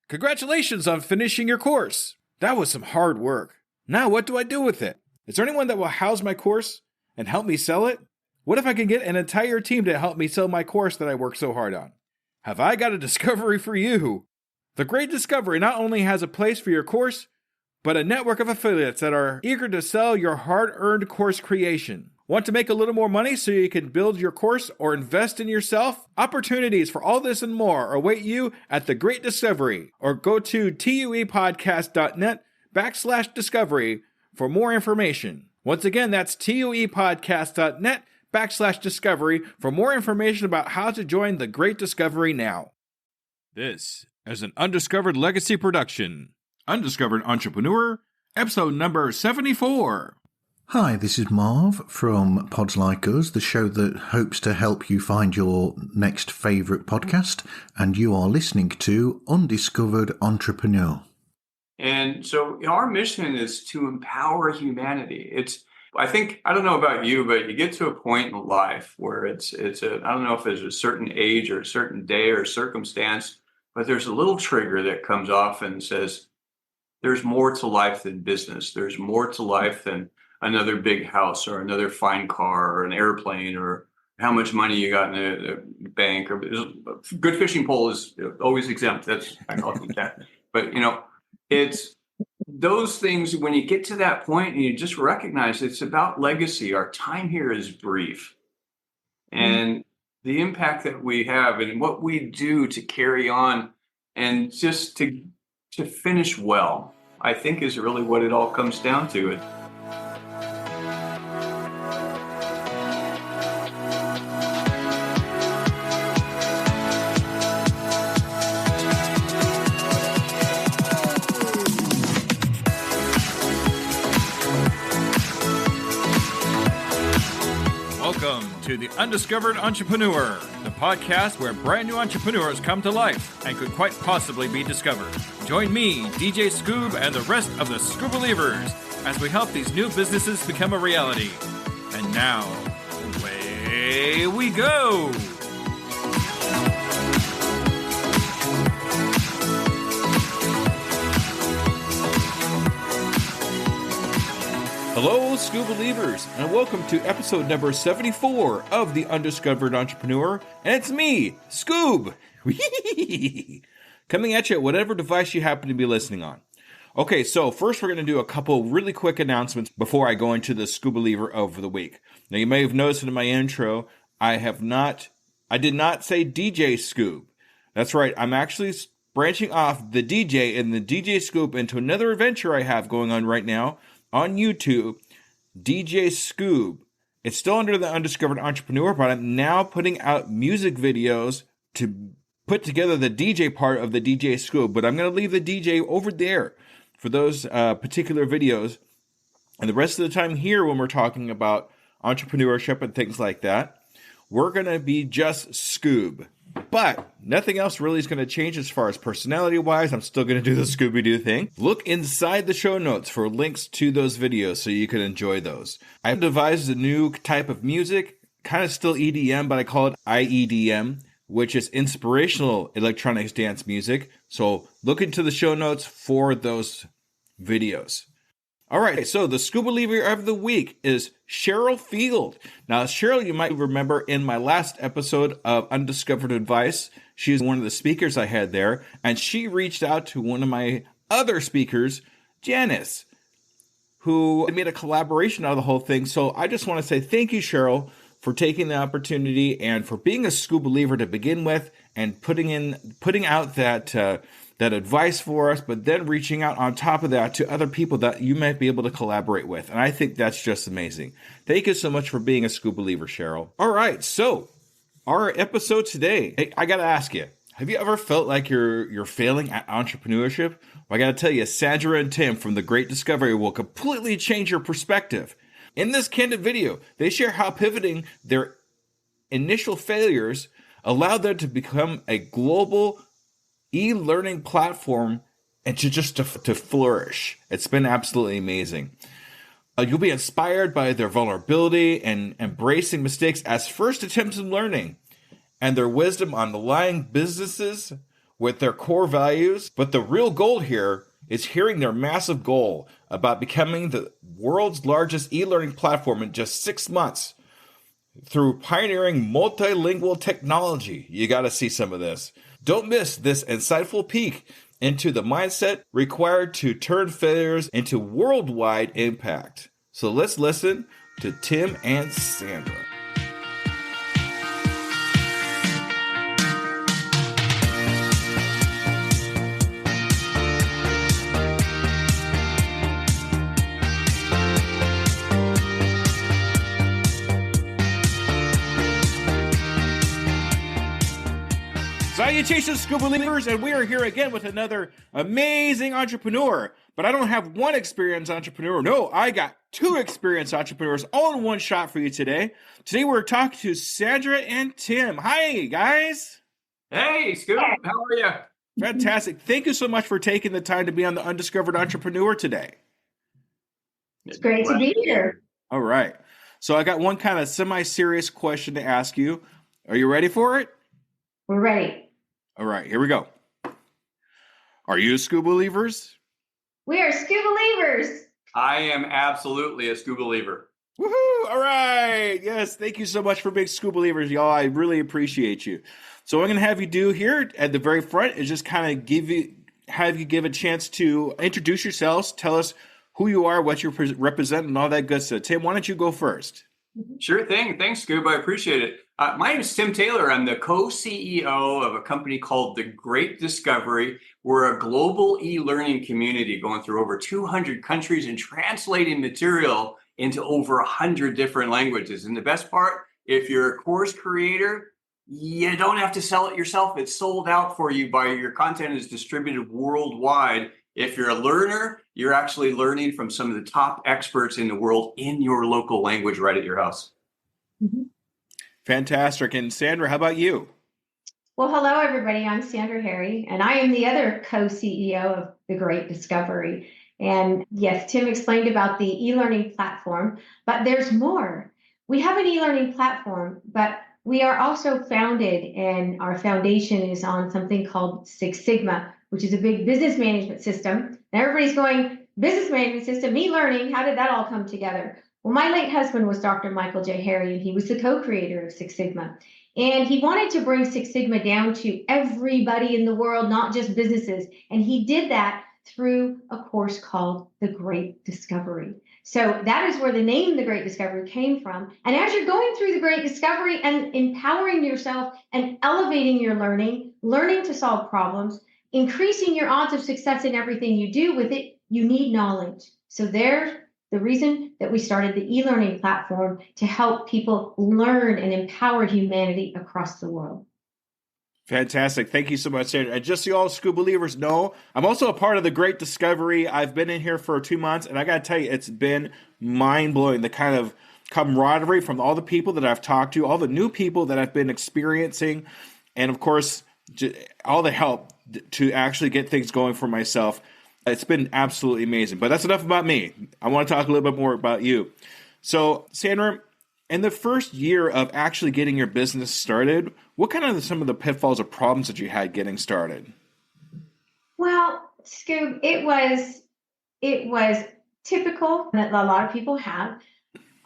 Congratulations on finishing your course. That was some hard work. Now what do I do with it? Is there anyone that will house my course and help me sell it? What if I can get an entire team to help me sell my course that I worked so hard on? Have I got a discovery for you? The Great Discovery not only has a place for your course, but a network of affiliates that are eager to sell your hard-earned course creation. Want to make a little more money so you can build your course or invest in yourself? Opportunities for all this and more await you at The Great Discovery, or go to tuepodcast.net/discovery for more information. Once again, that's tuepodcast.net/discovery for more information about how to join The Great Discovery now. This is an Undiscovered Legacy production. Undiscovered Entrepreneur, episode number 74. Hi, this is Marv from Pods Like Us, the show that hopes to help you find your next favourite podcast, and you are listening to Undiscovered Entrepreneur. And so our mission is to empower humanity. I don't know about you, but you get to a point in life where I don't know if there's a certain age or a certain day or circumstance, but there's a little trigger that comes off and says, there's more to life than business. There's more to life than another big house or another fine car or an airplane or how much money you got in the bank. Or a good fishing pole is always exempt. I call it that. But it's those things when you get to that point and you just recognize it's about legacy. Our time here is brief, and the impact that we have and what we do to carry on and just to finish well, I think is really what it all comes down to. Welcome to the Undiscovered Entrepreneur, the podcast where brand new entrepreneurs come to life and could quite possibly be discovered. Join me, DJ Scoob, and the rest of the Scoob believers as we help these new businesses become a reality. And now, away we go! Hello, Scoob believers, and welcome to episode number 74 of the Undiscovered Entrepreneur, and it's me, Scoob, coming at you at whatever device you happen to be listening on. Okay, so first we're going to do a couple really quick announcements before I go into the Scoob believer of the week. Now, you may have noticed in my intro, I did not say DJ Scoob. That's right, I'm actually branching off the DJ and the DJ Scoob into another adventure I have going on right now on YouTube, DJ Scoob. It's still under the Undiscovered Entrepreneur, but I'm now putting out music videos to put together the DJ part of the DJ Scoob. But I'm going to leave the DJ over there for those particular videos. And the rest of the time here, when we're talking about entrepreneurship and things like that, we're going to be just Scoob. But nothing else really is going to change as far as personality-wise. I'm still going to do the Scooby-Doo thing. Look inside the show notes for links to those videos so you can enjoy those. I've devised a new type of music, kind of still EDM, but I call it IEDM, which is inspirational electronics dance music. So look into the show notes for those videos. All right, so the Scoob believer of the week is Cheryl Field. Now, Cheryl, you might remember in my last episode of Undiscovered Advice, she's one of the speakers I had there, and she reached out to one of my other speakers, Janice, who made a collaboration out of the whole thing. So I just want to say thank you, Cheryl, for taking the opportunity and for being a Scoob believer to begin with and putting out that advice for us, but then reaching out on top of that to other people that you might be able to collaborate with. And I think that's just amazing. Thank you so much for being a Scoob believer, Cheryl. All right, so our episode today, hey, I got to ask you, have you ever felt like you're failing at entrepreneurship? Well, I got to tell you, Sandra and Tim from The Great Discovery will completely change your perspective. In this candid video, they share how pivoting their initial failures allowed them to become a global e-learning platform and to flourish. It's been absolutely amazing. You'll be inspired by their vulnerability and embracing mistakes as first attempts in learning, and their wisdom on aligning businesses with their core values. But the real goal here is hearing their massive goal about becoming the world's largest e-learning platform in just 6 months through pioneering multilingual technology. You got to see some of this. Don't miss this insightful peek into the mindset required to turn failures into worldwide impact. So let's listen to Tim and Sandra. Salutations, Scoob believers, and we are here again with another amazing entrepreneur. But I don't have one experienced entrepreneur. No, I got two experienced entrepreneurs all in one shot for you today. Today we're talking to Sandra and Tim. Hi, guys. Hey, Scoob. How are you? Fantastic. Thank you so much for taking the time to be on the Undiscovered Entrepreneur today. It's great to be here. All right. So I got one kind of semi-serious question to ask you. Are you ready for it? We're ready. All right, here we go. Are you Scoob believers? We are Scoob believers. I am absolutely a Scoob believer. Woohoo! All right. Yes, thank you so much for being Scoob believers, y'all. I really appreciate you. So what I'm going to have you do here at the very front is just kind of have you give a chance to introduce yourselves, tell us who you are, what you represent, and all that good stuff. Tim, why don't you go first? Sure thing. Thanks, Scoob. I appreciate it. My name is Tim Taylor. I'm the co-CEO of a company called The Great Discovery. We're a global e-learning community going through over 200 countries and translating material into over 100 different languages. And the best part, if you're a course creator, you don't have to sell it yourself. It's sold out for you by your content is distributed worldwide. If you're a learner, you're actually learning from some of the top experts in the world in your local language right at your house. Mm-hmm. Fantastic. And Sandra, how about you? Well, hello, everybody. I'm Sandra Harry, and I am the other co-CEO of The Great Discovery. And yes, Tim explained about the e-learning platform, but there's more. We have an e-learning platform, but we are also founded, and our foundation is on something called Six Sigma, which is a big business management system. And everybody's going, business management system, e-learning, how did that all come together? Well, my late husband was Dr. Michael J. Harry, and he was the co-creator of Six Sigma. And he wanted to bring Six Sigma down to everybody in the world, not just businesses. And he did that through a course called The Great Discovery. So that is where the name The Great Discovery came from. And as you're going through The Great Discovery and empowering yourself and elevating your learning to solve problems, increasing your odds of success in everything you do with it, you need knowledge. So there's the reason that we started the e-learning platform to help people learn and empower humanity across the world. Fantastic. Thank you so much, Sandra. And just so you all Scoob believers know, I'm also a part of The Great Discovery. I've been in here for 2 months, and I got to tell you, it's been mind-blowing, the kind of camaraderie from all the people that I've talked to, all the new people that I've been experiencing, and of course, all the help to actually get things going for myself. It's been absolutely amazing. But that's enough about me. I want to talk a little bit more about you. So, Sandra, in the first year of actually getting your business started, what kind of some of the pitfalls or problems that you had getting started? Well, Scoob, it was typical that a lot of people have.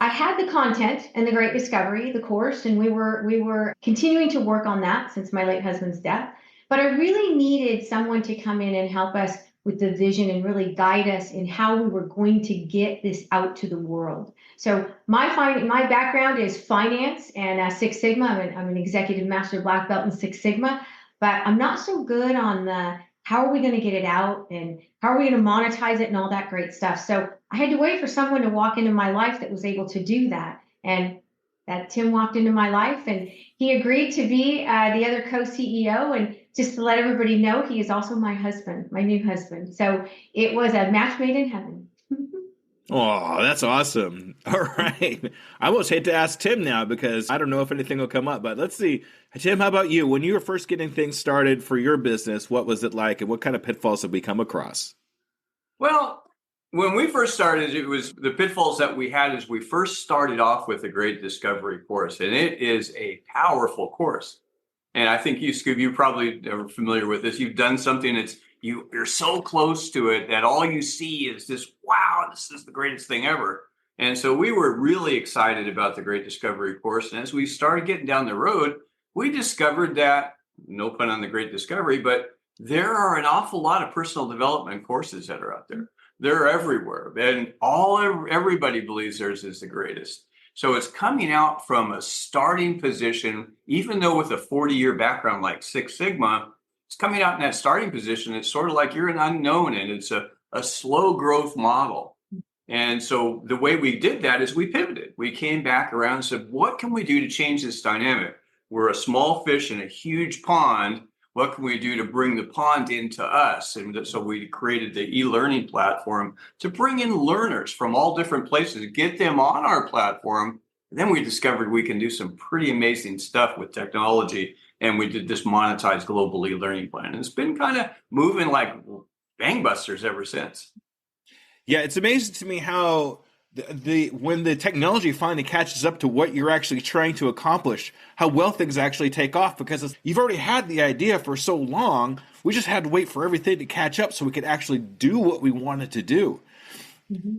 I had the content and The Great Discovery, the course, and we were continuing to work on that since my late husband's death. But I really needed someone to come in and help us with the vision and really guide us in how we were going to get this out to the world. So my background is finance and Six Sigma. I'm an executive master black belt in Six Sigma, but I'm not so good on the how are we going to get it out and how are we going to monetize it and all that great stuff. So I had to wait for someone to walk into my life that was able to do that. And that Tim walked into my life and he agreed to be the other co-CEO. And just to let everybody know, he is also my husband, my new husband. So it was a match made in heaven. Oh, that's awesome. All right. I almost hate to ask Tim now because I don't know if anything will come up, but let's see. Tim, how about you? When you were first getting things started for your business, what was it like and what kind of pitfalls have we come across? Well, when we first started, it was the pitfalls that we had as we first started off with the Great Discovery course. And it is a powerful course. And I think you, Scoob, you probably are familiar with this. You've done something that's you're so close to it that all you see is this, wow, this is the greatest thing ever. And so we were really excited about the Great Discovery course. And as we started getting down the road, we discovered that, no pun on the Great Discovery, but there are an awful lot of personal development courses that are out there. They're everywhere. And everybody believes theirs is the greatest. So it's coming out from a starting position, even though with a 40-year background like Six Sigma, it's coming out in that starting position. It's sort of like you're an unknown, and it's a slow growth model. And so the way we did that is we pivoted. We came back around and said, what can we do to change this dynamic? We're a small fish in a huge pond. What can we do to bring the pond into us? And so we created the e-learning platform to bring in learners from all different places, get them on our platform. And then we discovered we can do some pretty amazing stuff with technology. And we did this monetized global e-learning plan. And it's been kind of moving like gangbusters ever since. Yeah, it's amazing to me how when the technology finally catches up to what you're actually trying to accomplish, how well things actually take off, because you've already had the idea for so long. We just had to wait for everything to catch up so we could actually do what we wanted to do. Mm-hmm.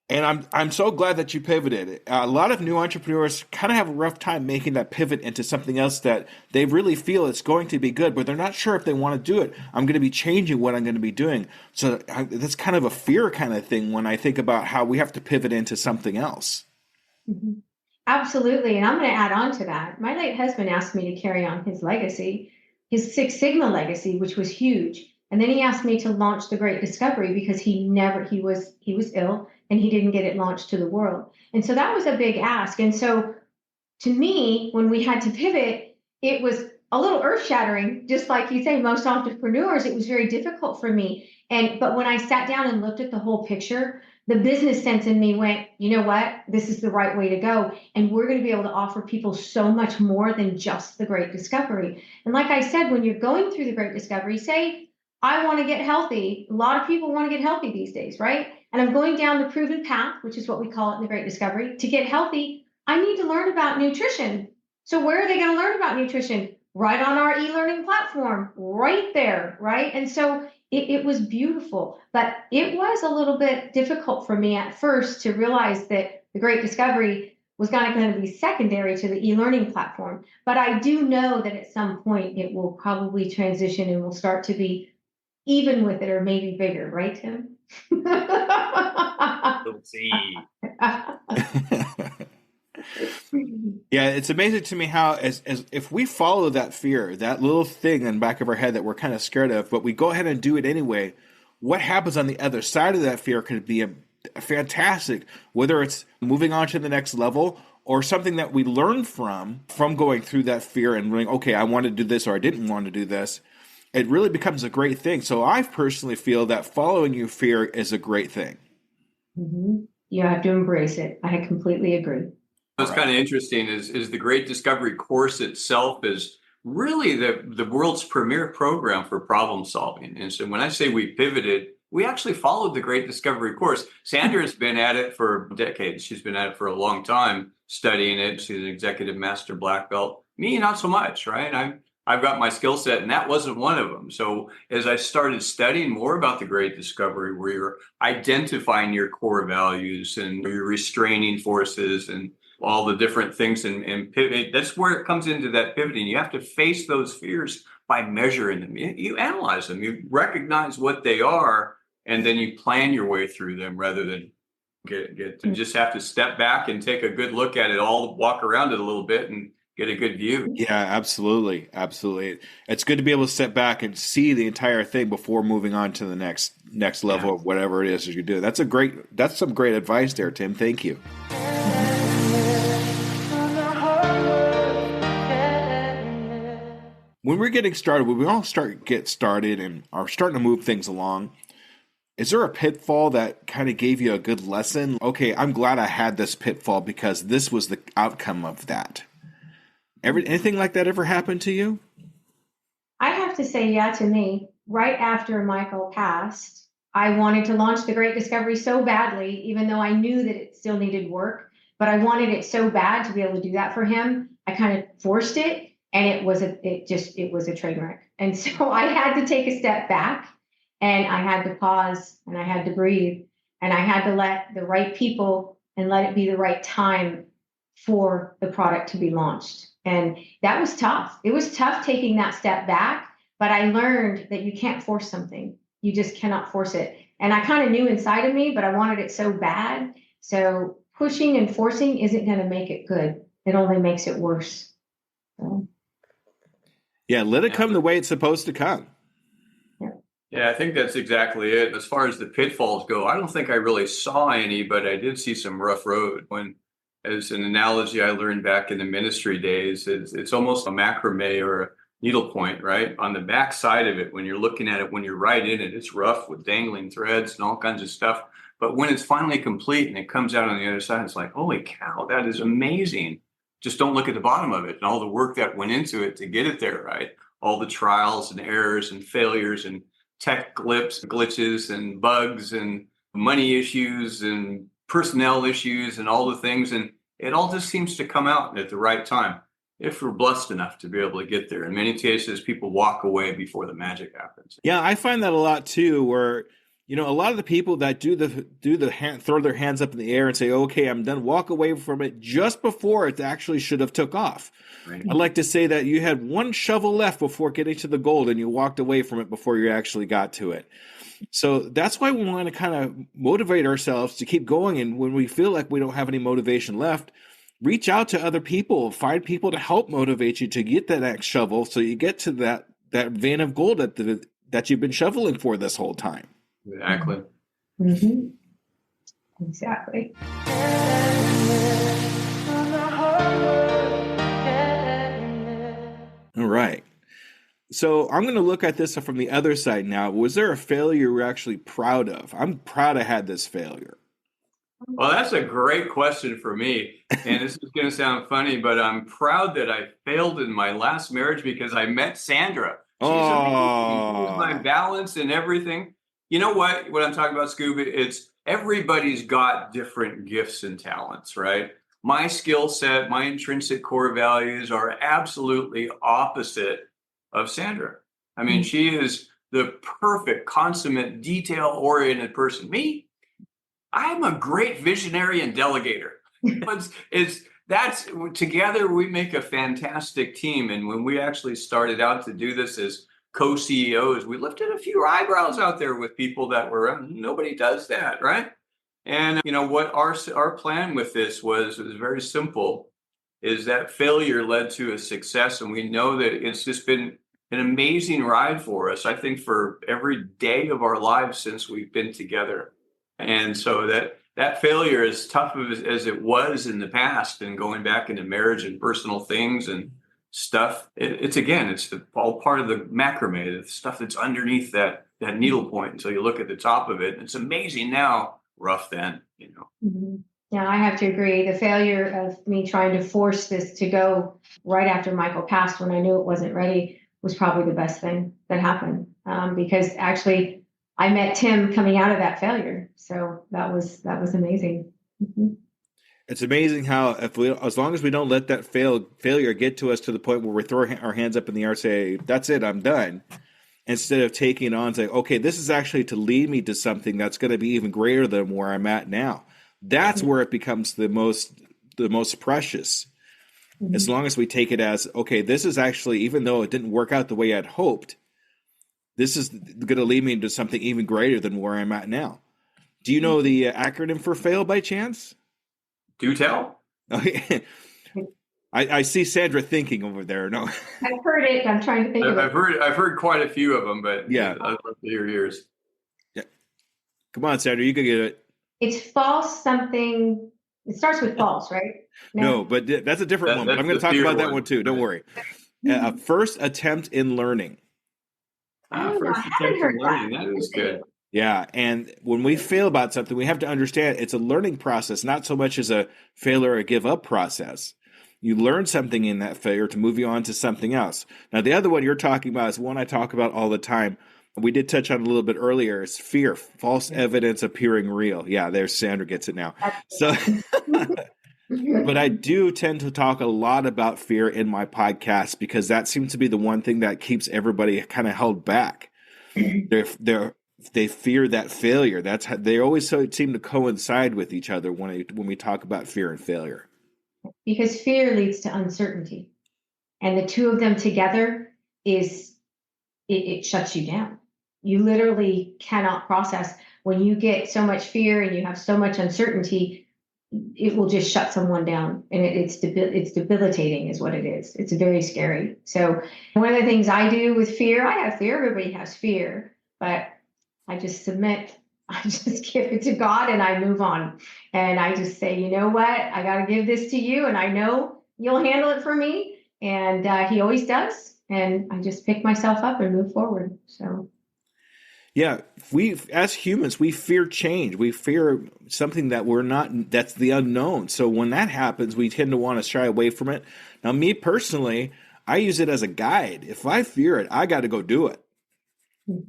And I'm so glad that you pivoted. A lot of new entrepreneurs kind of have a rough time making that pivot into something else that they really feel it's going to be good, but they're not sure if they want to do it. I'm going to be changing what I'm going to be doing. So that's kind of a fear kind of thing when I think about how we have to pivot into something else. Mm-hmm. Absolutely. And I'm going to add on to that. My late husband asked me to carry on his legacy, his Six Sigma legacy, which was huge. And then he asked me to launch the Great Discovery because he was ill and he didn't get it launched to the world. And so that was a big ask. And so to me, when we had to pivot, it was a little earth shattering. Just like you say, most entrepreneurs, it was very difficult for me. But when I sat down and looked at the whole picture, the business sense in me went, you know what, this is the right way to go. And we're going to be able to offer people so much more than just the Great Discovery. And like I said, when you're going through the Great Discovery, say, I want to get healthy. A lot of people want to get healthy these days, right? And I'm going down the proven path, which is what we call it in the Great Discovery. To get healthy, I need to learn about nutrition. So where are they going to learn about nutrition? Right on our e-learning platform, right there, right? And so it was beautiful, but it was a little bit difficult for me at first to realize that the Great Discovery was going to be secondary to the e-learning platform. But I do know that at some point it will probably transition and will start to be even with it, or maybe bigger, right, Tim? We'll see. Yeah, it's amazing to me how as if we follow that fear, that little thing in the back of our head that we're kind of scared of, but we go ahead and do it anyway, what happens on the other side of that fear could be a fantastic, whether it's moving on to the next level or something that we learn from going through that fear and going, okay, I want to do this or I didn't want to do this. It really becomes a great thing. So I personally feel that following your fear is a great thing. Mm-hmm. You have to embrace it. I completely agree. What's kind of interesting is the Great Discovery course itself is really the world's premier program for problem solving. And so when I say we pivoted, we actually followed the Great Discovery course. Sandra has been at it for decades. She's been at it for a long time, studying it. She's an executive master black belt. Me, not so much, right? I've got my skill set, and that wasn't one of them. So as I started studying more about the Great Discovery, where you're identifying your core values and your restraining forces and all the different things and pivot, that's where it comes into that pivoting. You have to face those fears by measuring them. You analyze them, you recognize what they are, and then you plan your way through them rather than you just have to step back and take a good look at it all, walk around it a little bit and get a good view. Yeah, absolutely. Absolutely. It's good to be able to step back and see the entire thing before moving on to the next level of whatever it is that you do. That's some great advice there, Tim. Thank you. When we're getting started, when we all get started and are starting to move things along, is there a pitfall that kind of gave you a good lesson? Okay, I'm glad I had this pitfall because this was the outcome of that. Anything like that ever happened to you? I have to say, yeah, to me. Right after Michael passed, I wanted to launch the Great Discovery so badly, even though I knew that it still needed work, but I wanted it so bad to be able to do that for him. I kind of forced it. And it was a train wreck. And so I had to take a step back, and I had to pause, and I had to breathe, and I had to let the right people and let it be the right time for the product to be launched. And that was tough. It was tough taking that step back, but I learned that you can't force something. You just cannot force it. And I kind of knew inside of me, but I wanted it so bad. So pushing and forcing isn't going to make it good. It only makes it worse. So. Yeah, let it come the way it's supposed to come. Yeah, I think that's exactly it. As far as the pitfalls go, I don't think I really saw any, but I did see some rough road. When, as an analogy I learned back in the ministry days, it's almost a macrame or a needlepoint, right? On the back side of it, when you're looking at it, when you're right in it, it's rough with dangling threads and all kinds of stuff. But when it's finally complete and it comes out on the other side, it's like, holy cow, that is amazing. Just don't look at the bottom of it and all the work that went into it to get it there, right? All the trials and errors and failures and tech glitches and bugs and money issues and personnel issues and all the things. And it all just seems to come out at the right time, if we're blessed enough to be able to get there. In many cases, people walk away before the magic happens. Yeah, I find that a lot too, where, a lot of the people that throw their hands up in the air and say, okay, I'm done, walk away from it just before it actually should have took off. Right. I'd like to say that you had one shovel left before getting to the gold, and you walked away from it before you actually got to it. So that's why we want to kind of motivate ourselves to keep going. And when we feel like we don't have any motivation left, reach out to other people, find people to help motivate you to get that next shovel, so you get to that vein of gold that you've been shoveling for this whole time. Exactly. Mm-hmm. Exactly. All right. So I'm going to look at this from the other side now. Was there a failure you were actually proud of? I'm proud I had this failure. Well, that's a great question for me. And this is going to sound funny, but I'm proud that I failed in my last marriage because I met Sandra. She's amazing. She was my balance and everything. You know what I'm talking about, Scoob? It's everybody's got different gifts and talents, right? My skill set, my intrinsic core values are absolutely opposite of Sandra. I mean, she is the perfect, consummate, detail-oriented person. Me, I'm a great visionary and delegator. That's together we make a fantastic team. And when we actually started out to do this as co-CEOs, we lifted a few eyebrows out there with people that were, nobody does that, right? And what our plan with this was very simple, is that failure led to a success. And we know that it's just been an amazing ride for us, I think, for every day of our lives since we've been together. And so that failure, as tough as it was in the past, and going back into marriage and personal things and stuff, it's all part of the macrame, the stuff that's underneath that needle point until you look at the top of it. It's amazing now, rough then, Mm-hmm. Yeah, I have to agree. The failure of me trying to force this to go right after Michael passed, when I knew it wasn't ready, was probably the best thing that happened, because actually I met Tim coming out of that failure. So that was amazing. Mm-hmm. It's amazing how as long as we don't let that failure get to us to the point where we throw our hands up in the air and say, that's it, I'm done, instead of taking it on and saying, okay, this is actually to lead me to something that's going to be even greater than where I'm at now. That's where it becomes the most precious. Mm-hmm. As long as we take it as, okay, this is actually, even though it didn't work out the way I'd hoped, this is going to lead me into something even greater than where I'm at now. Do you know the acronym for FAIL by chance? Do tell. Okay. I see Sandra thinking over there. No, I've heard it. I'm trying to think of it. I've heard quite a few of them, but yeah, I'd love to hear yours. Yeah. Come on, Sandra, you can get it. It's false something. It starts with false, right? No, but that's a different one. But I'm going to talk about that one too. Don't worry. First attempt in learning. First attempt in learning. That is good. Yeah, and when we fail about something, we have to understand it's a learning process, not so much as a failure or give up process. You learn something in that failure to move you on to something else. Now, the other one you're talking about is one I talk about all the time. We did touch on it a little bit earlier. It's fear, false evidence appearing real. Yeah, there's Sandra gets it now. So But I do tend to talk a lot about fear in my podcast because that seems to be the one thing that keeps everybody kind of held back. They fear that failure. That's how they always seem to coincide with each other when we talk about fear and failure. Because fear leads to uncertainty, and the two of them together it shuts you down. You literally cannot process when you get so much fear and you have so much uncertainty. It will just shut someone down, and it's debilitating is what it is. It's very scary. So one of the things I do with fear, I have fear, everybody has fear, but I just submit, I just give it to God and I move on. And I just say, you know what, I got to give this to you, and I know you'll handle it for me. And he always does. And I just pick myself up and move forward. So yeah, as humans, we fear change. We fear something that we're not, that's the unknown. So when that happens, we tend to want to shy away from it. Now, me personally, I use it as a guide. If I fear it, I got to go do it.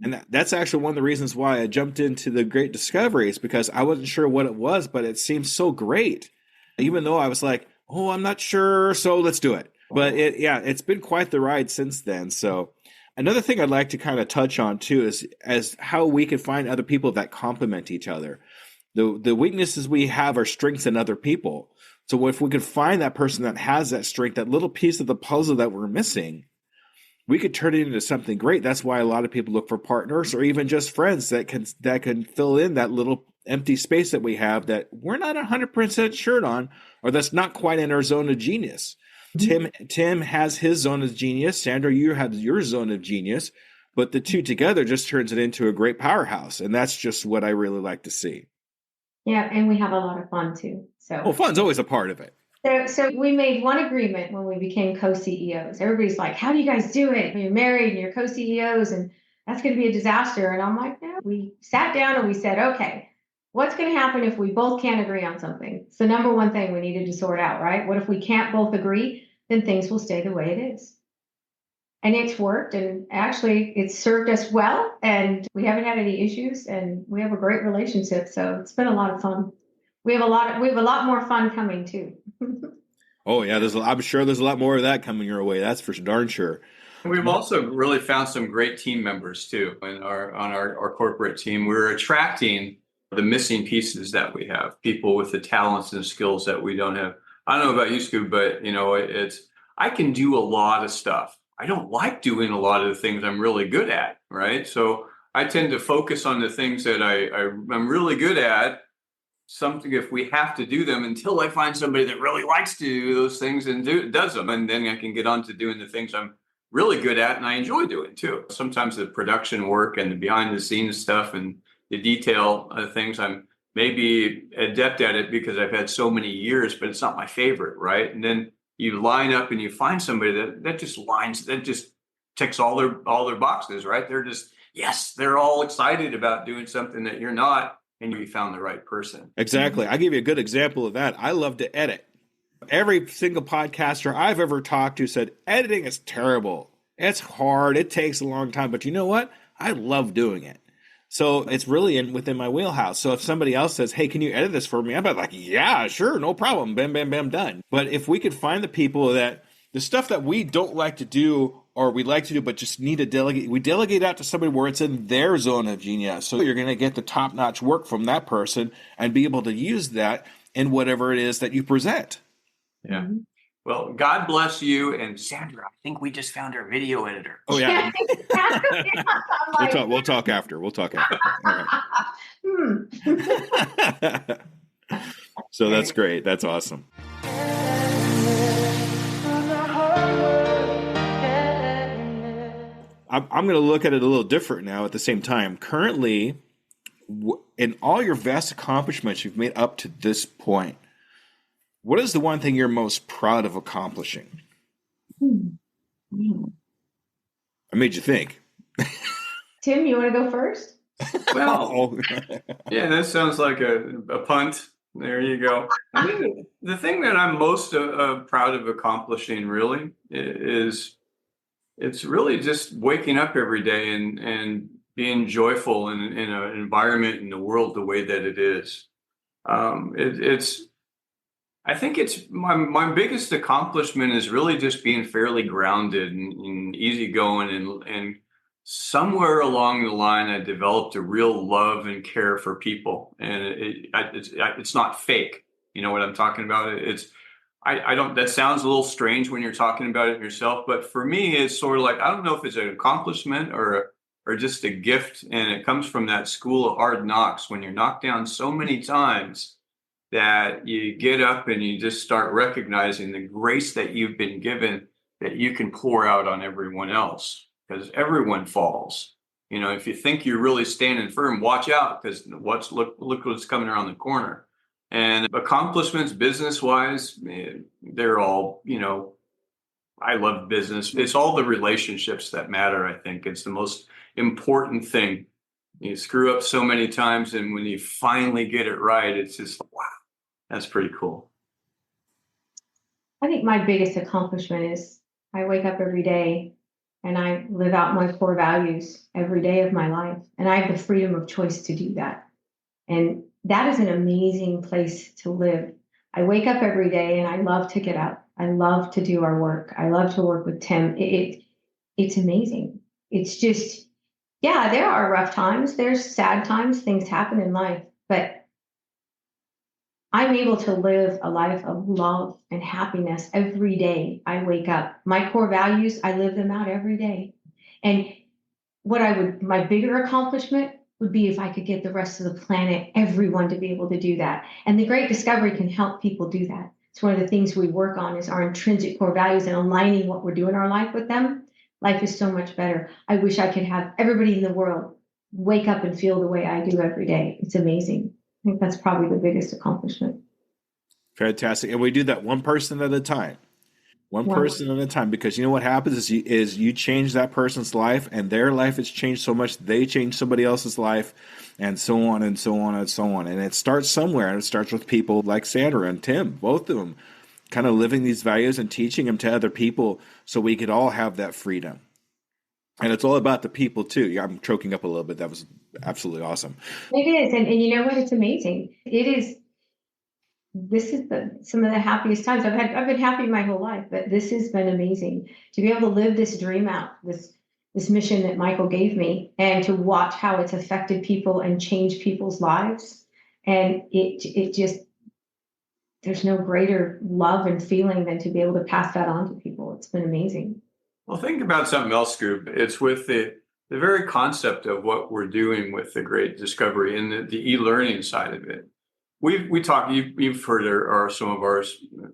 And that's actually one of the reasons why I jumped into the Great Discovery, is because I wasn't sure what it was, but it seemed so great. Even though I was like, oh, I'm not sure, so let's do it. But it's been quite the ride since then. So another thing I'd like to kind of touch on too is as how we can find other people that complement each other. The weaknesses we have are strengths in other people. So if we could find that person that has that strength, that little piece of the puzzle that we're missing, we could turn it into something great. That's why a lot of people look for partners or even just friends that can fill in that little empty space that we have that we're not 100% sure on, or that's not quite in our zone of genius. Tim has his zone of genius. Sandra, you have your zone of genius, but the two together just turns it into a great powerhouse. And that's just what I really like to see. yeah, and we have a lot of fun too. So Fun's always a part of it. So we made one agreement when we became co-CEOs. Everybody's like, how do you guys do it? You're married and you're co-CEOs, and that's going to be a disaster. And I'm like, no. We sat down and we said, okay, what's going to happen if we both can't agree on something? It's the number one thing we needed to sort out, right? What if we can't both agree? Then things will stay the way it is. And it's worked, and actually it's served us well, and we haven't had any issues, and we have a great relationship. So it's been a lot of fun. We have a lot more fun coming too. Oh yeah, I'm sure there's a lot more of that coming your way. That's for darn sure. We've also really found some great team members too on our corporate team. We're attracting the missing pieces that we have, people with the talents and skills that we don't have. I don't know about you, Scoob, but I can do a lot of stuff. I don't like doing a lot of the things I'm really good at, right? So I tend to focus on the things that I'm really good at. Something if we have to do them until I find somebody that really likes to do those things and does them, and then I can get on to doing the things I'm really good at and I enjoy doing too. Sometimes the production work and the behind the scenes stuff and the detail things, I'm maybe adept at it because I've had so many years, but it's not my favorite, right? And then you line up and you find somebody that just ticks all their boxes, right? They're all excited about doing something that you're not. And you found the right person. Exactly. I'll give you a good example of that. I love to edit. Every single podcaster I've ever talked to said, editing is terrible. It's hard. It takes a long time. But you know what? I love doing it. So it's really within my wheelhouse. So if somebody else says, hey, can you edit this for me? I'm like, yeah, sure. No problem. Bam, bam, bam, done. But if we could find the people that the stuff that we don't like to do or we like to do but just need to delegate, we delegate out to somebody where it's in their zone of genius. So you're going to get the top-notch work from that person and be able to use that in whatever it is that you present. Yeah. Well, God bless you. And Sandra, I think we just found our video editor. Oh, yeah. We'll talk after. All right. So that's great. That's awesome. I'm going to look at it a little different now at the same time. Currently, in all your vast accomplishments you've made up to this point, what is the one thing you're most proud of accomplishing? I made you think. Tim, you want to go first? Well, yeah, that sounds like a punt. There you go. I mean, the thing that I'm most proud of accomplishing really is it's really just waking up every day and being joyful in an environment in the world the way that it is. I think it's my biggest accomplishment is really just being fairly grounded and easygoing, and somewhere along the line I developed a real love and care for people, and it's not fake. You know what I'm talking about? I don't, that sounds a little strange when you're talking about it yourself, but for me, it's sort of like, I don't know if it's an accomplishment or just a gift. And it comes from that school of hard knocks when you're knocked down so many times that you get up and you just start recognizing the grace that you've been given, that you can pour out on everyone else, because everyone falls. You know, if you think you're really standing firm, watch out, because look what's coming around the corner. And accomplishments business wise, they're all, you know, I love business. It's all the relationships that matter. I think it's the most important thing. You screw up so many times, and when you finally get it right, it's just, wow, that's pretty cool. I think my biggest accomplishment is I wake up every day and I live out my core values every day of my life. And I have the freedom of choice to do that. And that is an amazing place to live. I wake up every day and I love to get up. I love to do our work. I love to work with Tim. It's amazing. It's just, yeah, there are rough times. There's sad times. Things happen in life. But I'm able to live a life of love and happiness every day I wake up. My core values, I live them out every day. And my bigger accomplishment would be if I could get the rest of the planet, everyone to be able to do that. And the Great Discovery can help people do that. It's one of the things we work on is our intrinsic core values and aligning what we're doing in our life with them. Life is so much better. I wish I could have everybody in the world wake up and feel the way I do every day. It's amazing. I think that's probably the biggest accomplishment. Fantastic. And we do that one person at a time. One person at a time, because you know what happens is you change that person's life, and their life has changed so much, they change somebody else's life, and so on and so on and so on. And it starts somewhere, and it starts with people like Sandra and Tim, both of them, kind of living these values and teaching them to other people so we could all have that freedom. And it's all about the people too. Yeah, I'm choking up a little bit. That was absolutely awesome. It is. And you know what? It's amazing. It is. This is some of the happiest times I've been happy my whole life, but this has been amazing to be able to live this dream out, this mission that Michael gave me, and to watch how it's affected people and changed people's lives. And it just, there's no greater love and feeling than to be able to pass that on to people. It's been amazing. Well, think about something else, Scoob. It's with the very concept of what we're doing with the Great Discovery and the e-learning side of it. We talk. You've heard some of our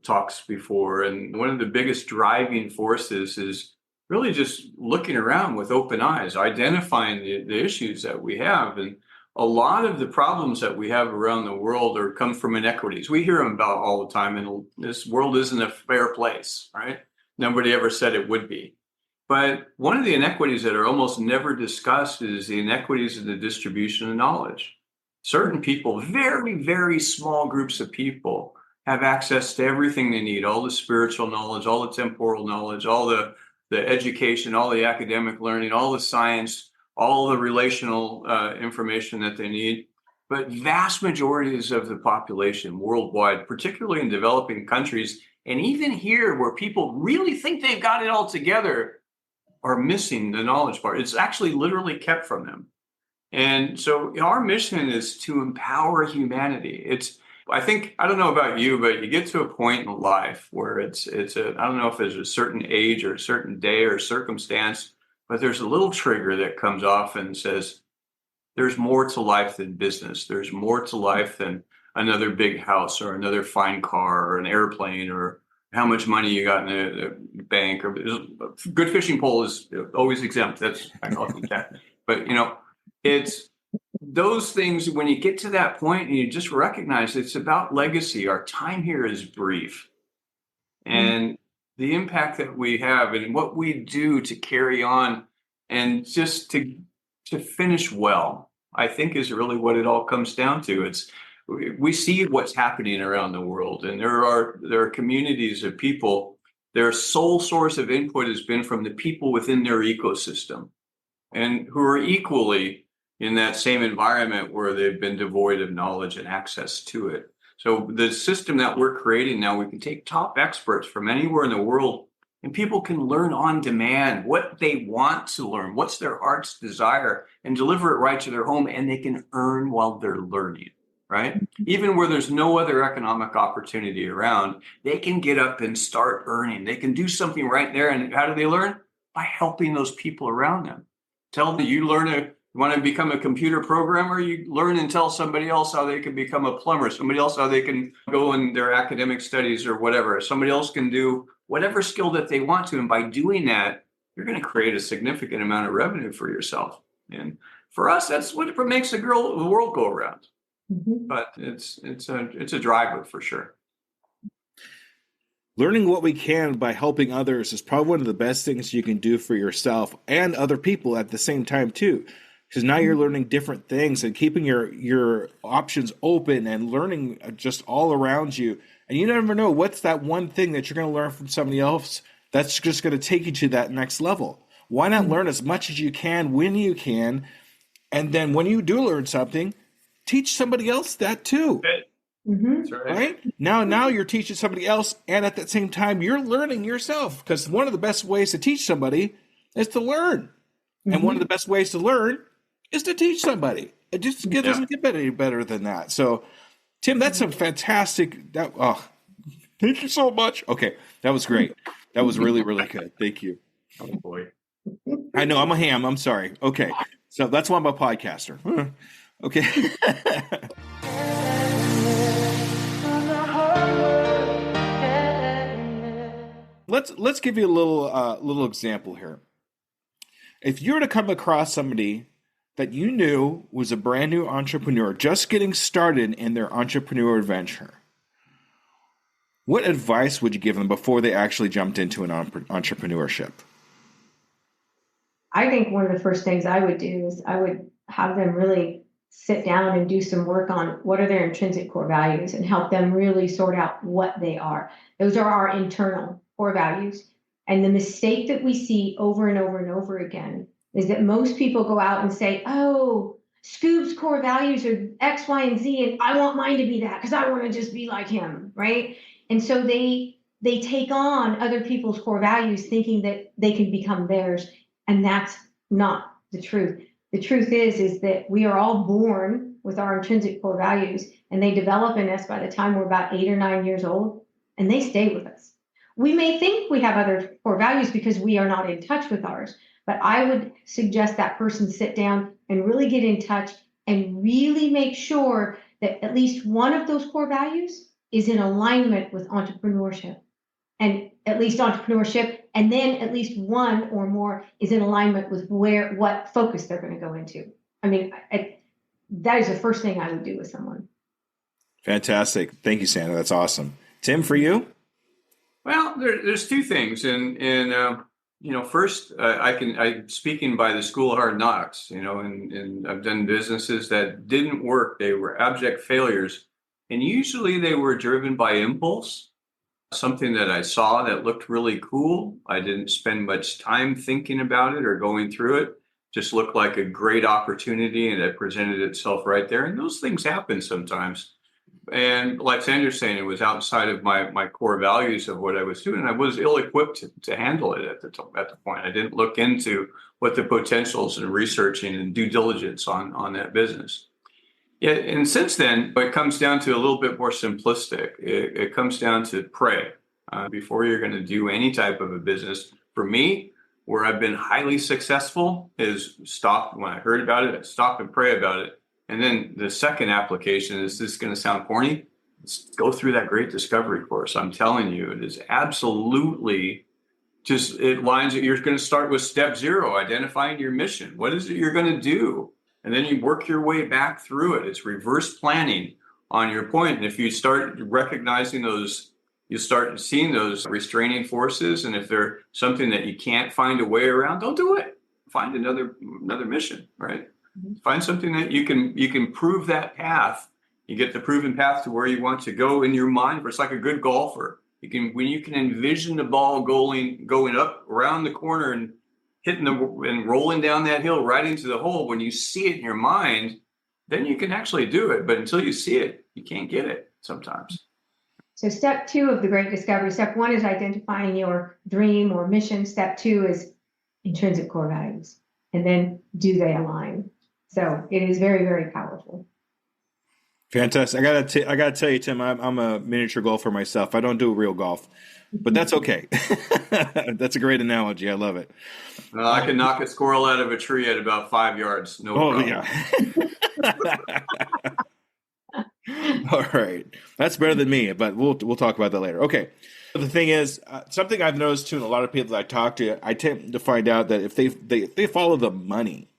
talks before, and one of the biggest driving forces is really just looking around with open eyes, identifying the issues that we have, and a lot of the problems that we have around the world come from inequities. We hear them about all the time, and this world isn't a fair place, right? Nobody ever said it would be. But one of the inequities that are almost never discussed is the inequities in the distribution of knowledge. Certain people, very, very small groups of people, have access to everything they need, all the spiritual knowledge, all the temporal knowledge, all the education, all the academic learning, all the science, all the relational information that they need. But vast majorities of the population worldwide, particularly in developing countries, and even here where people really think they've got it all together, are missing the knowledge part. It's actually literally kept from them. And so our mission is to empower humanity. I don't know about you, but you get to a point in life where I don't know if there's a certain age or a certain day or circumstance, but there's a little trigger that comes off and says, there's more to life than business. There's more to life than another big house or another fine car or an airplane or how much money you got in the bank. Or a good fishing pole is always exempt. I call it that. But it's those things, when you get to that point and you just recognize it's about legacy. Our time here is brief. And the impact that we have and what we do to carry on and just to finish well, I think is really what it all comes down to. We see what's happening around the world, and there are communities of people. Their sole source of input has been from the people within their ecosystem, and who are equally in that same environment where they've been devoid of knowledge and access to it. So the system that we're creating now, we can take top experts from anywhere in the world, and people can learn on demand what they want to learn, what's their heart's desire, and deliver it right to their home, and they can earn while they're learning, right? Even where there's no other economic opportunity around, they can get up and start earning. They can do something right there. And how do they learn? By helping those people around them. Tell them you want to become a computer programmer, you learn and tell somebody else how they can become a plumber, somebody else how they can go in their academic studies or whatever. Somebody else can do whatever skill that they want to. And by doing that, you're going to create a significant amount of revenue for yourself. And for us, that's what makes the world go around. Mm-hmm. But it's a driver for sure. Learning what we can by helping others is probably one of the best things you can do for yourself and other people at the same time too. Because now you're learning different things and keeping your options open and learning just all around you. And you never know what's that one thing that you're going to learn from somebody else that's just going to take you to that next level. Why not learn as much as you can when you can? And then when you do learn something, teach somebody else that too. Mm-hmm. That's right? Now you're teaching somebody else, and at the same time, you're learning yourself. Because one of the best ways to teach somebody is to learn. Mm-hmm. And one of the best ways to learn is to teach somebody. It just doesn't get any better than that. So, Tim, that's some fantastic. Thank you so much. Okay, that was great. That was really, really good. Thank you. Oh boy. I know I'm a ham. I'm sorry. Okay, so that's why I'm a podcaster. Okay. Let's give you a little example here. If you were to come across somebody that you knew was a brand new entrepreneur just getting started in their entrepreneurial adventure, what advice would you give them before they actually jumped into an entrepreneurship? I think one of the first things I would do is I would have them really sit down and do some work on what are their intrinsic core values and help them really sort out what they are. Those are our internal core values. And the mistake that we see over and over and over again is that most people go out and say, oh, Scoob's core values are X, Y, and Z, and I want mine to be that because I want to just be like him, right? And so they take on other people's core values thinking that they can become theirs, and that's not the truth. The truth is that we are all born with our intrinsic core values, and they develop in us by the time we're about 8 or 9 years old, and they stay with us. We may think we have other core values because we are not in touch with ours, but I would suggest that person sit down and really get in touch and really make sure that at least one of those core values is in alignment with entrepreneurship, and at least entrepreneurship, and then at least one or more is in alignment with what focus they're going to go into. I mean, that is the first thing I would do with someone. Fantastic. Thank you, Sandra. That's awesome. Tim, for you? Well, there's two things, and first, I'm speaking by the school of hard knocks, and I've done businesses that didn't work. They were abject failures, and usually they were driven by impulse, something that I saw that looked really cool. I didn't spend much time thinking about it or going through it. Just looked like a great opportunity, and it presented itself right there. And those things happen sometimes. And like Sandra's saying, it was outside of my core values of what I was doing. I was ill-equipped to handle it at the point. I didn't look into what the potentials and researching and due diligence on that business. Yeah, and since then, it comes down to a little bit more simplistic. It comes down to pray before you're going to do any type of a business. For me, where I've been highly successful is stop. When I heard about it, I stop and pray about it. And then the second application is, this is going to sound corny. Let's go through that great discovery course. I'm telling you, it is absolutely it lines that you're going to start with step 0, identifying your mission. What is it you're going to do? And then you work your way back through it. It's reverse planning on your point. And if you start recognizing those, you start seeing those restraining forces. And if they're something that you can't find a way around, don't do it. Find another mission, right? Mm-hmm. Find something that you can prove that path. You get the proven path to where you want to go in your mind. It's like a good golfer. When you can envision the ball going up around the corner and hitting and rolling down that hill right into the hole. When you see it in your mind, then you can actually do it. But until you see it, you can't get it sometimes. So step 2 of the Great Discovery, step 1 is identifying your dream or mission. Step 2 is intrinsic core values. And then do they align? So it is very, very powerful. Fantastic. I gotta tell you, Tim, I'm a miniature golfer myself. I don't do real golf, but that's okay. That's a great analogy. I love it. Well, I can knock a squirrel out of a tree at about 5 yards. No problem. Yeah. All right. That's better than me, but we'll talk about that later. Okay. The thing is, something I've noticed too, and a lot of people that I talk to, I tend to find out that if they follow the money,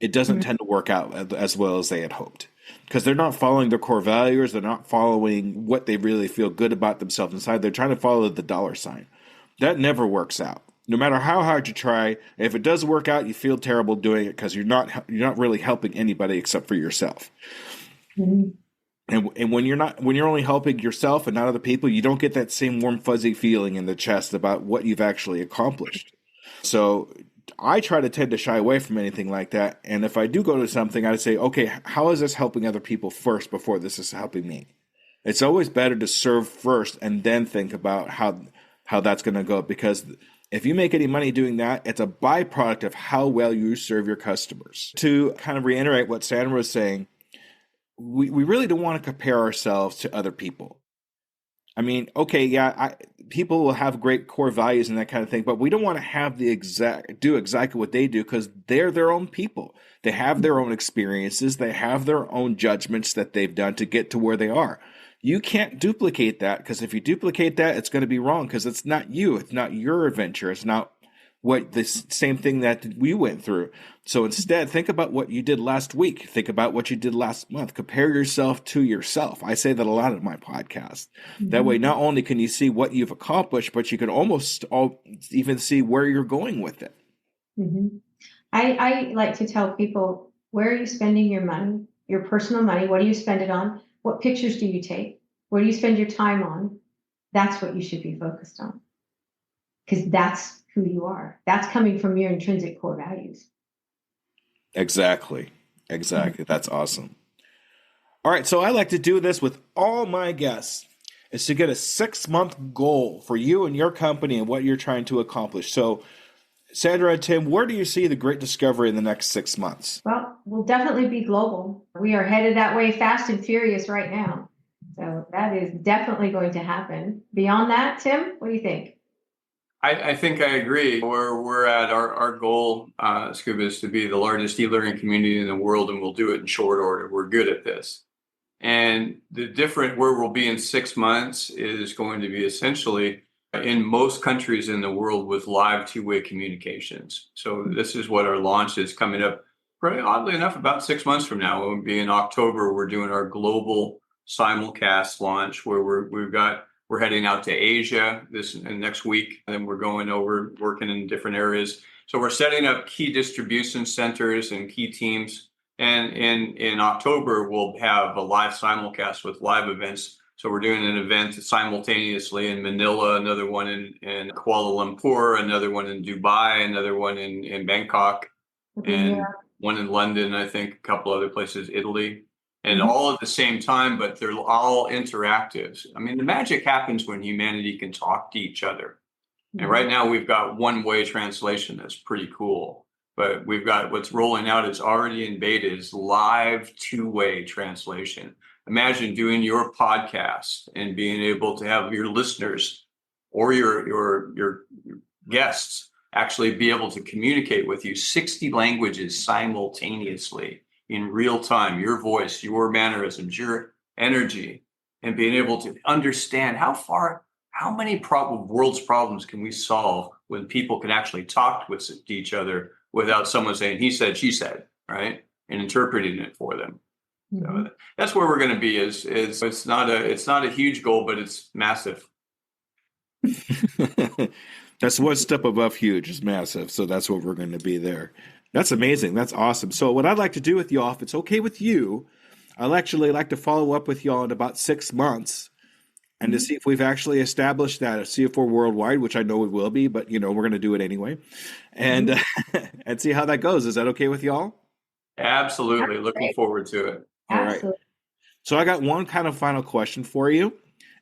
it doesn't tend to work out as well as they had hoped, because they're not following their core values. They're not following what they really feel good about themselves inside. They're trying to follow the dollar sign. That never works out. No matter how hard you try, if it does work out, you feel terrible doing it because you're not really helping anybody except for yourself. Mm-hmm. And when you're only helping yourself and not other people, you don't get that same warm fuzzy feeling in the chest about what you've actually accomplished. So I tend to shy away from anything like that. And if I do go to something, I'd say, okay, how is this helping other people first before this is helping me? It's always better to serve first and then think about how that's going to go, because if you make any money doing that, it's a byproduct of how well you serve your customers. To kind of reiterate what Sandra was saying, we really don't want to compare ourselves to other people. I mean, okay, yeah, people will have great core values and that kind of thing, but we don't want to do exactly what they do, because they're their own people. They have their own experiences. They have their own judgments that they've done to get to where they are. You can't duplicate that, because if you duplicate that, it's going to be wrong, because it's not you. It's not your adventure. It's not the same thing that we went through. So instead, think about what you did last week. Think about what you did last month. Compare yourself to yourself. I say that a lot in my podcast. Mm-hmm. That way, not only can you see what you've accomplished, but you can almost even see where you're going with it. Mm-hmm. I like to tell people, where are you spending your money, your personal money? What do you spend it on? What pictures do you take? What do you spend your time on? That's what you should be focused on, because that's who you are. That's coming from your intrinsic core values. Exactly. That's awesome. All right. So I like to do this with all my guests, is to get a 6-month goal for you and your company and what you're trying to accomplish. So Sandra and Tim, where do you see the Great Discovery in the next 6 months? Well, we'll definitely be global. We are headed that way fast and furious right now. So that is definitely going to happen. Beyond that, Tim, what do you think? I think I agree. We're at our goal, Scoob, is to be the largest e-learning community in the world, and we'll do it in short order. We're good at this. And where we'll be in 6 months is going to be essentially in most countries in the world with live two-way communications. So this is what our launch is coming up. Pretty oddly enough, about 6 months from now, it will be in October. We're doing our global simulcast launch, where we're heading out to Asia next week, and then we're going over working in different areas. So we're setting up key distribution centers and key teams. And in October, we'll have a live simulcast with live events. So we're doing an event simultaneously in Manila, another one in Kuala Lumpur, another one in Dubai, another one in Bangkok, and one in London, I think, a couple other places, Italy. And all at the same time, but they're all interactive. I mean, the magic happens when humanity can talk to each other. And right now we've got one-way translation that's pretty cool. But we've got what's rolling out is already in beta is live two-way translation. Imagine doing your podcast and being able to have your listeners or your guests actually be able to communicate with you 60 languages simultaneously. In real time, your voice, your mannerisms, your energy, and being able to understand how many world's problems can we solve when people can actually talk with each other without someone saying he said, she said, right? And interpreting it for them. Mm-hmm. So that's where we're going to be. Is it's not a huge goal, but it's massive. That's one step above huge. Is massive. So that's what we're going to be there. That's amazing. That's awesome. So what I'd like to do with y'all, if it's okay with you, I'll actually like to follow up with y'all in about 6 months and to see if we've actually established that, see if we're worldwide, which I know it will be, but we're going to do it anyway, and and see how that goes. Is that okay with y'all? Absolutely. That's Looking great. forward to it. All right. Absolutely. So I got one kind of final question for you.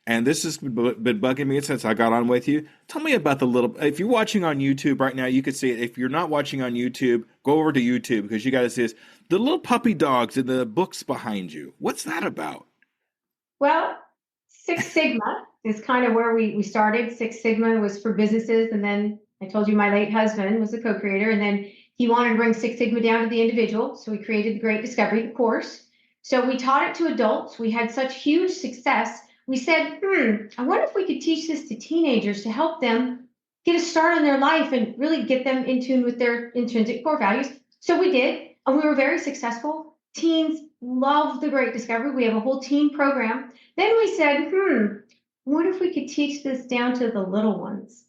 And this has been bugging me since I got on with you. Tell me about if you're watching on YouTube right now, you could see it. If you're not watching on YouTube, go over to YouTube because you got to see this. The little puppy dogs in the books behind you. What's that about? Well, Six Sigma is kind of where we started. Six Sigma was for businesses. And then I told you my late husband was the co-creator. And then he wanted to bring Six Sigma down to the individual. So we created the Great Discovery, the course. So we taught it to adults. We had such huge success. We said, I wonder if we could teach this to teenagers to help them get a start in their life and really get them in tune with their intrinsic core values. So we did, and we were very successful. Teens love the Great Discovery. We have a whole teen program. Then we said, what if we could teach this down to the little ones?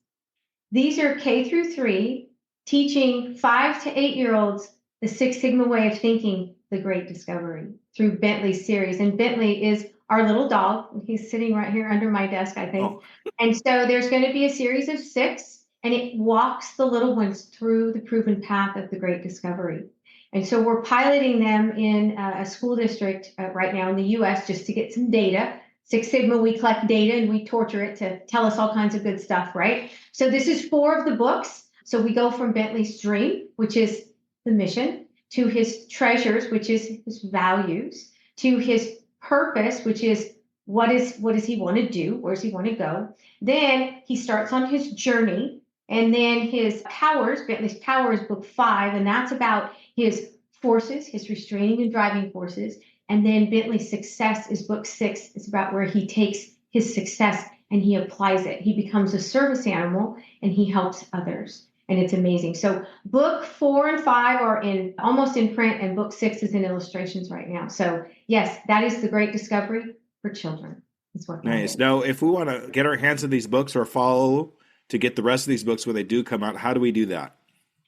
These are K through 3, teaching 5 to 8-year-olds the Six Sigma way of thinking, the Great Discovery, through Bentley's series. And Bentley is our little dog. He's sitting right here under my desk, I think. Oh. And so there's going to be a series of 6, and it walks the little ones through the proven path of the Great Discovery. And so we're piloting them in a school district right now in the U.S. just to get some data. Six Sigma, we collect data and we torture it to tell us all kinds of good stuff, right? So this is 4 of the books. So we go from Bentley's dream, which is the mission, to his treasures, which is his values, to his purpose, which is what does he want to do? Where does he want to go? Then he starts on his journey, and then his powers, Bentley's power is book 5, and that's about his forces, his restraining and driving forces. And then Bentley's success is book 6. It's about where he takes his success and he applies it. He becomes a service animal and he helps others. And it's amazing. So book 4 and 5 are almost in print, and book 6 is in illustrations right now. So yes, that is the Great Discovery for children. That's what nice. Now, if we want to get our hands on these books or follow to get the rest of these books when they do come out, how do we do that?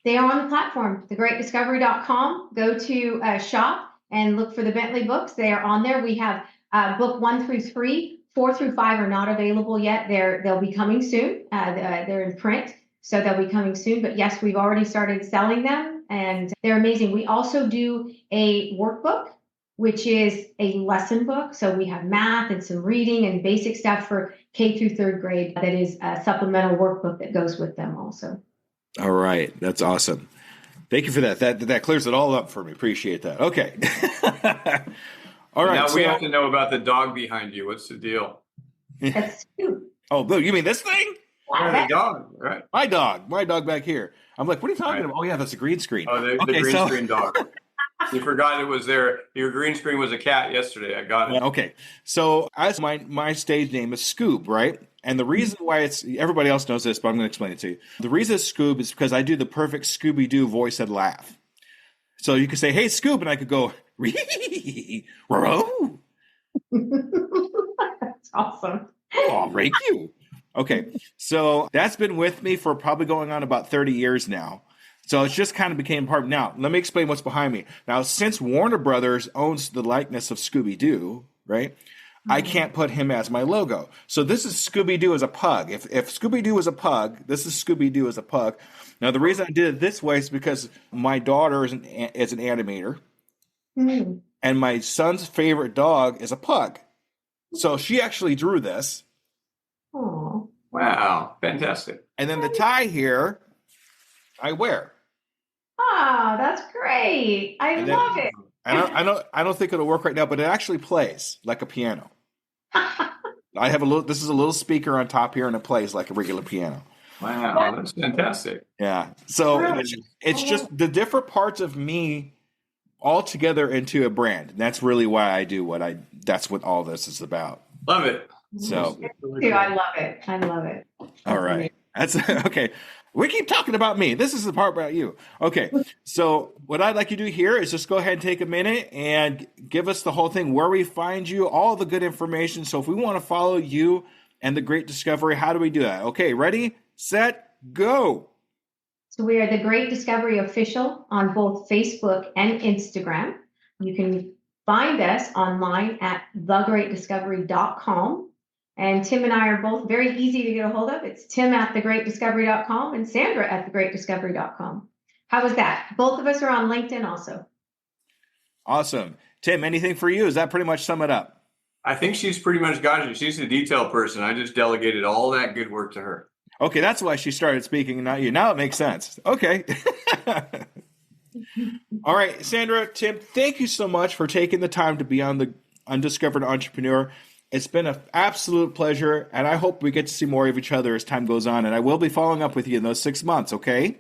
They are on the platform, thegreatdiscovery.com. Go to shop and look for the Bentley books. They are on there. We have book 1 through 3. 4 through 5 are not available yet. They'll be coming soon. They're in print. So they'll be coming soon. But yes, we've already started selling them, and they're amazing. We also do a workbook, which is a lesson book. So we have math and some reading and basic stuff for K through 3rd grade. That is a supplemental workbook that goes with them also. All right. That's awesome. Thank you for that. That clears it all up for me. Appreciate that. Okay. All right. Now we have to know about the dog behind you. What's the deal? That's Scoob. Oh, Bill, you mean this thing? Yeah, the dog, right? My dog back here. I'm like, what are you talking about? Oh, yeah, that's a green screen. Oh, the green screen dog. You forgot it was there. Your green screen was a cat yesterday. I got it. Okay. So as my stage name is Scoob, right? And the reason why everybody else knows this, but I'm going to explain it to you. The reason it's Scoob is because I do the perfect Scooby-Doo voice and laugh. So you could say, hey, Scoob, and I could go, row. That's awesome. Oh, thank you. Okay, so that's been with me for probably going on about 30 years now. So it's just kind of became part of. Now, let me explain what's behind me. Now, since Warner Brothers owns the likeness of Scooby-Doo, right, I can't put him as my logo. So this is Scooby-Doo as a pug. If Scooby-Doo was a pug, this is Scooby-Doo as a pug. Now, the reason I did it this way is because my daughter is an animator, and my son's favorite dog is a pug. So she actually drew this. Oh, wow. Fantastic. And then the tie here, I wear. Oh, that's great. I love it. I don't think it'll work right now, but it actually plays like a piano. This is a little speaker on top here, and it plays like a regular piano. Wow, that's fantastic. Yeah. So it's just the different parts of me all together into a brand. And that's really why I do that's what all this is about. Love it. So I love it. I love it. All right. That's okay. We keep talking about me. This is the part about you. Okay. So what I'd like you to do here is just go ahead and take a minute and give us the whole thing, where we find you, all the good information. So if we want to follow you and the Great Discovery, how do we do that? Okay. Ready, set, go. So we are the Great Discovery Official on both Facebook and Instagram. You can find us online at thegreatdiscovery.com. And Tim and I are both very easy to get a hold of. It's Tim at thegreatdiscovery.com and Sandra at thegreatdiscovery.com. How was that? Both of us are on LinkedIn also. Awesome. Tim, anything for you? Does that pretty much sum it up? I think she's pretty much got it. She's the detail person. I just delegated all that good work to her. Okay, that's why she started speaking, not you. Now it makes sense. Okay. All right, Sandra, Tim, thank you so much for taking the time to be on the Undiscovered Entrepreneur. It's been an absolute pleasure, and I hope we get to see more of each other as time goes on, and I will be following up with you in those 6 months, okay?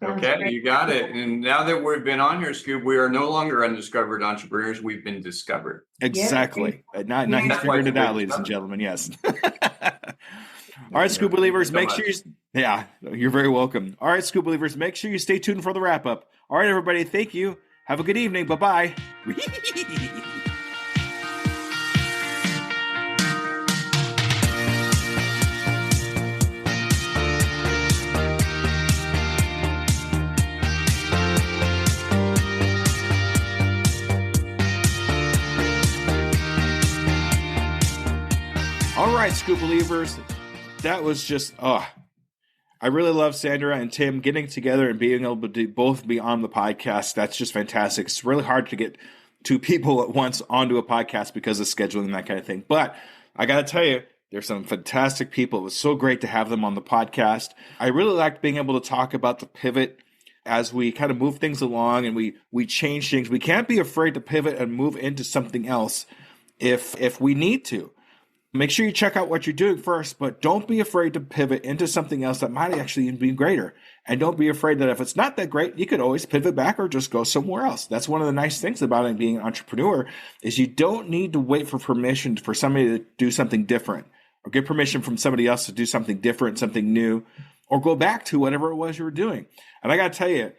Okay, you got it. And now that we've been on here, Scoob, we are no longer undiscovered entrepreneurs. We've been discovered. Exactly. Now he's figured it out, ladies and gentlemen. Yes. All right, Scoob believers, make sure you're very welcome. All right, Scoob believers, make sure you stay tuned for the wrap up. All right, everybody, thank you. Have a good evening. Bye-bye. All right, Scoob believers, that was just, I really love Sandra and Tim getting together and being able to both be on the podcast. That's just fantastic. It's really hard to get two people at once onto a podcast because of scheduling and that kind of thing. But I got to tell you, there's some fantastic people. It was so great to have them on the podcast. I really liked being able to talk about the pivot as we kind of move things along and we change things. We can't be afraid to pivot and move into something else if we need to. Make sure you check out what you're doing first, but don't be afraid to pivot into something else that might actually be greater. And don't be afraid that if it's not that great, you could always pivot back or just go somewhere else. That's one of the nice things about it being an entrepreneur is you don't need to wait for permission for somebody to do something different or get permission from somebody else to do something different, something new, or go back to whatever it was you were doing. And I got to tell you,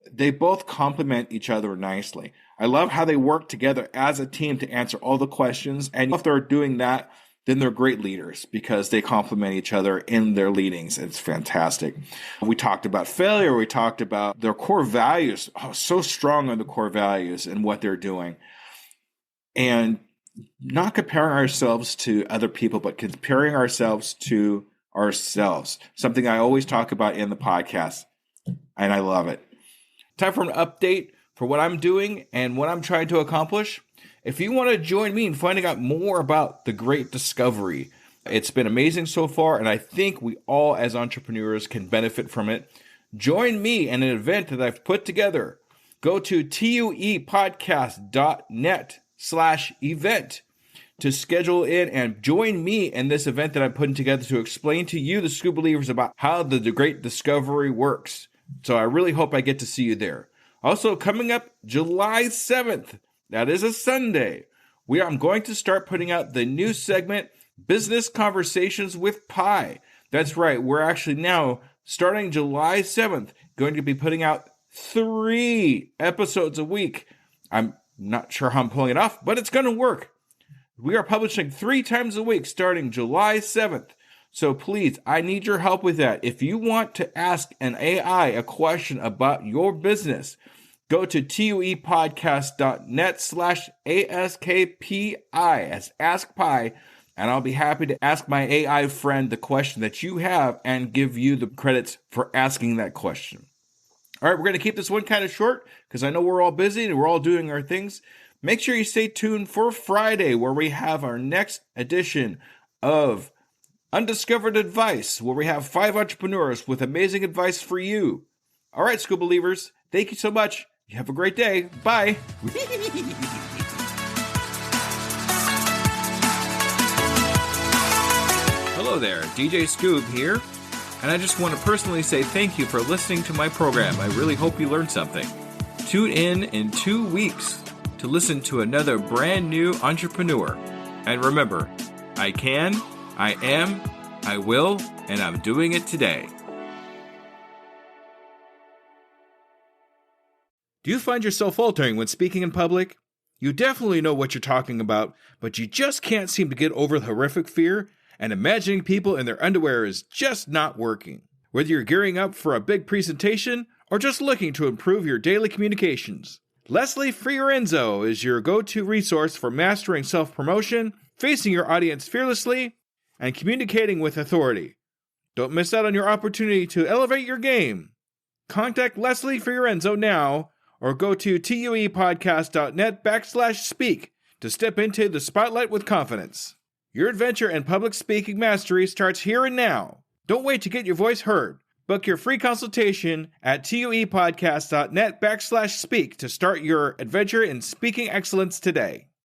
they both complement each other nicely. I love how they work together as a team to answer all the questions. And if they're doing that, then they're great leaders because they complement each other in their leadings. It's fantastic. We talked about failure. We talked about their core values. So strong on the core values and what they're doing. And not comparing ourselves to other people, but comparing ourselves to ourselves. Something I always talk about in the podcast. And I love it. Time for an update for what I'm doing and what I'm trying to accomplish. If you want to join me in finding out more about the Great Discovery, it's been amazing so far, and I think we all as entrepreneurs can benefit from it. Join me in an event that I've put together. Go to tuepodcast.net/event to schedule in and join me in this event that I'm putting together to explain to you, the Scoob believers, about how the Great Discovery works. So I really hope I get to see you there. Also, coming up July 7th, that is a Sunday, I'm going to start putting out the new segment, Business Conversations with Pi. That's right, we're actually now, starting July 7th, going to be putting out 3 episodes a week. I'm not sure how I'm pulling it off, but it's going to work. We are publishing 3 times a week starting July 7th. So please, I need your help with that. If you want to ask an AI a question about your business, go to tuepodcast.net/ASKPI as Ask Pi, and I'll be happy to ask my AI friend the question that you have and give you the credits for asking that question. All right, we're going to keep this one kind of short because I know we're all busy and we're all doing our things. Make sure you stay tuned for Friday where we have our next edition of Undiscovered Advice, where we have 5 entrepreneurs with amazing advice for you. All right, Scoob believers, thank you so much. You have a great day. Bye. Hello there, DJ Scoob here. And I just want to personally say thank you for listening to my program. I really hope you learned something. Tune in 2 weeks to listen to another brand new entrepreneur. And remember, I can, I am, I will, and I'm doing it today. Do you find yourself faltering when speaking in public? You definitely know what you're talking about, but you just can't seem to get over the horrific fear, and imagining people in their underwear is just not working. Whether you're gearing up for a big presentation or just looking to improve your daily communications, Leslie Fiorenzo is your go-to resource for mastering self-promotion, facing your audience fearlessly, and communicating with authority. Don't miss out on your opportunity to elevate your game. Contact Leslie Fiorenzo now, or go to tuepodcast.net/speak to step into the spotlight with confidence. Your adventure in public speaking mastery starts here and now. Don't wait to get your voice heard. Book your free consultation at tuepodcast.net/speak to start your adventure in speaking excellence today.